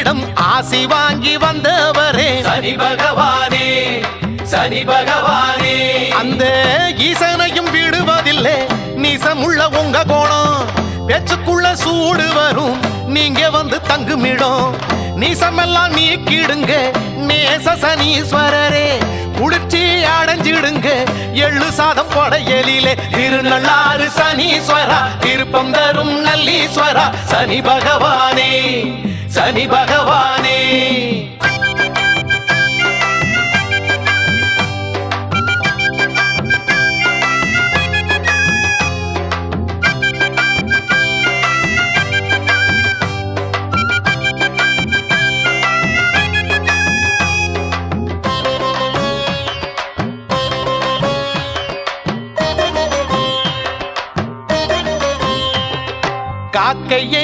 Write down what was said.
உன்னிடம் ஆசி வாங்கி வந்தவரே சனி பகவானே, சனி பகவானே. அந்த ஈசனையும் விடுவதில்லை நீசமுள்ள உங்க கோணம். பேச்சுக்குள்ள சூடு வரும் நீங்க வந்து தங்குமிடம். நீசமெல்லாம் நீக்கிடுங்க நேச சனீஸ்வரரே. குளிர்ச்சி அடைஞ்சிடுங்க எள்ளு சாதம் படையலிலே. திருநள்ளாறு சனீஸ்வரா திருப்பம் தரும் நல்லீஸ்வரா. சனி பகவானே, சனி பகவானே. காக்கையே